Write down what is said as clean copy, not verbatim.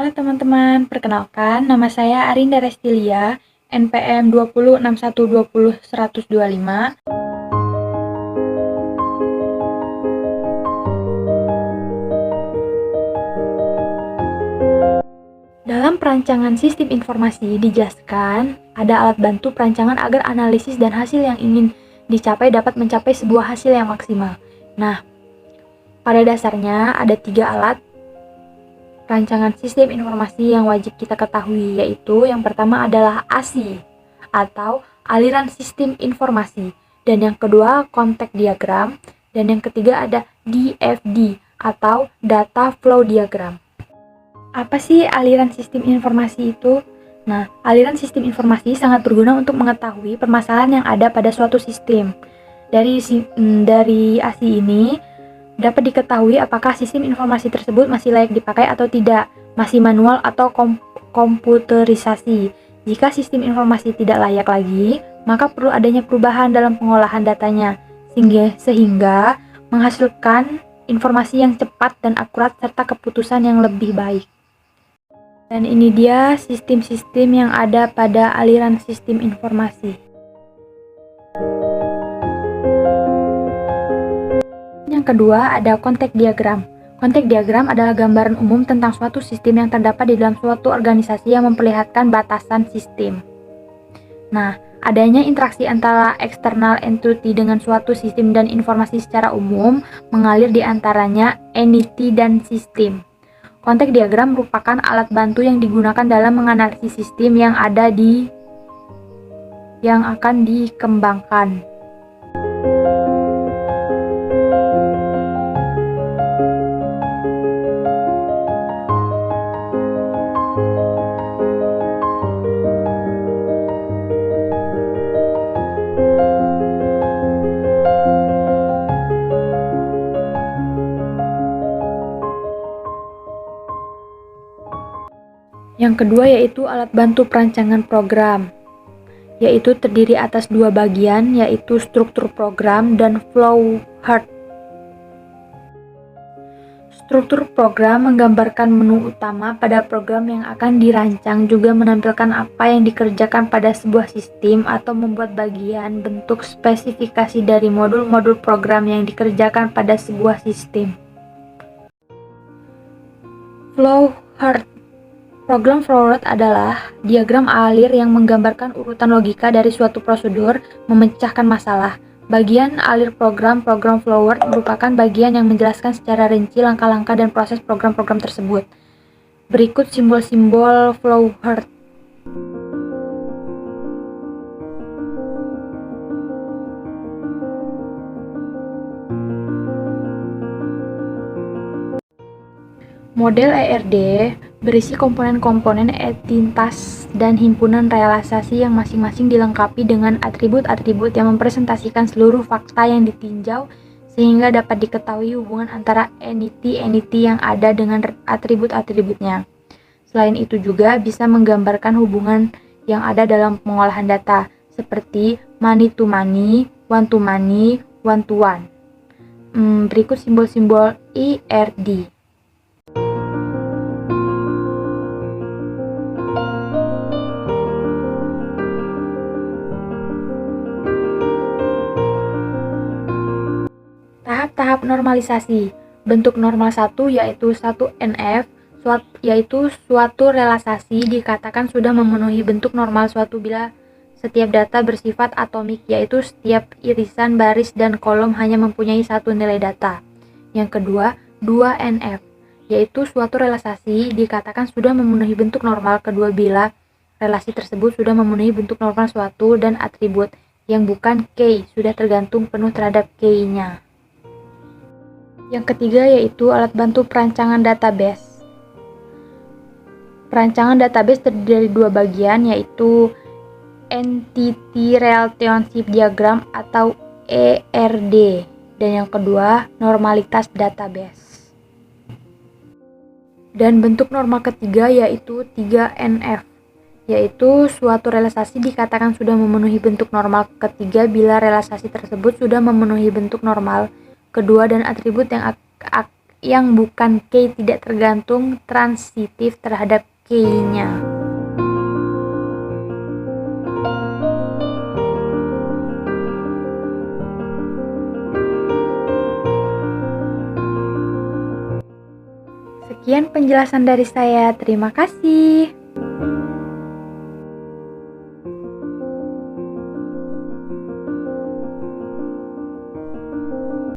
Halo teman-teman, perkenalkan nama saya Arinda Restilia, NPM 206120 125. Dalam perancangan sistem informasi dijelaskan ada alat bantu perancangan agar analisis dan hasil yang ingin dicapai dapat mencapai sebuah hasil yang maksimal. Nah, pada dasarnya ada 3 alat rancangan sistem informasi yang wajib kita ketahui, yaitu yang pertama adalah ASI atau aliran sistem informasi, dan yang kedua konteks diagram, dan yang ketiga ada DFD atau data flow diagram. Apa sih aliran sistem informasi itu? Nah, aliran sistem informasi sangat berguna untuk mengetahui permasalahan yang ada pada suatu sistem. Dari ASI ini dapat diketahui apakah sistem informasi tersebut masih layak dipakai atau tidak, masih manual atau komputerisasi. Jika sistem informasi tidak layak lagi, maka perlu adanya perubahan dalam pengolahan datanya, sehingga menghasilkan informasi yang cepat dan akurat serta keputusan yang lebih baik. Dan ini dia sistem-sistem yang ada pada aliran sistem informasi. Yang kedua ada konteks diagram. Konteks diagram adalah gambaran umum tentang suatu sistem yang terdapat di dalam suatu organisasi yang memperlihatkan batasan sistem. Nah, adanya interaksi antara external entity dengan suatu sistem dan informasi secara umum mengalir di antaranya entity dan sistem. Konteks diagram merupakan alat bantu yang digunakan dalam menganalisis sistem yang akan dikembangkan. Yang kedua yaitu alat bantu perancangan program, yaitu terdiri atas 2 bagian, yaitu struktur program dan flow chart. Struktur program menggambarkan menu utama pada program yang akan dirancang, juga menampilkan apa yang dikerjakan pada sebuah sistem atau membuat bagian bentuk spesifikasi dari modul-modul program yang dikerjakan pada sebuah sistem. Flow chart. Program flowchart adalah diagram alir yang menggambarkan urutan logika dari suatu prosedur memecahkan masalah. Bagian alir program flowchart merupakan bagian yang menjelaskan secara rinci langkah-langkah dan proses program-program tersebut. Berikut simbol-simbol flowchart. Model ERD berisi komponen-komponen entitas dan himpunan realisasi yang masing-masing dilengkapi dengan atribut-atribut yang mempresentasikan seluruh fakta yang ditinjau sehingga dapat diketahui hubungan antara entity-entity yang ada dengan atribut-atributnya. Selain itu juga bisa menggambarkan hubungan yang ada dalam pengolahan data seperti many-to-many, one-to-many, one-to-one. Berikut simbol-simbol ERD. Tahap normalisasi. Bentuk normal 1 yaitu 1NF, yaitu suatu realisasi dikatakan sudah memenuhi bentuk normal suatu bila setiap data bersifat atomik, yaitu setiap irisan baris dan kolom hanya mempunyai satu nilai data. Yang kedua, 2NF, yaitu suatu realisasi dikatakan sudah memenuhi bentuk normal kedua bila relasi tersebut sudah memenuhi bentuk normal suatu dan atribut yang bukan K sudah tergantung penuh terhadap K-nya. Yang ketiga yaitu alat bantu perancangan database. Perancangan database terdiri dari 2 bagian, yaitu Entity Relationship Diagram atau ERD, dan yang kedua normalitas database. Dan bentuk normal ketiga yaitu 3NF, yaitu suatu realisasi dikatakan sudah memenuhi bentuk normal ketiga bila realisasi tersebut sudah memenuhi bentuk normal kedua dan atribut yang yang bukan K tidak tergantung transitif terhadap K-nya. Sekian penjelasan dari saya. Terima kasih.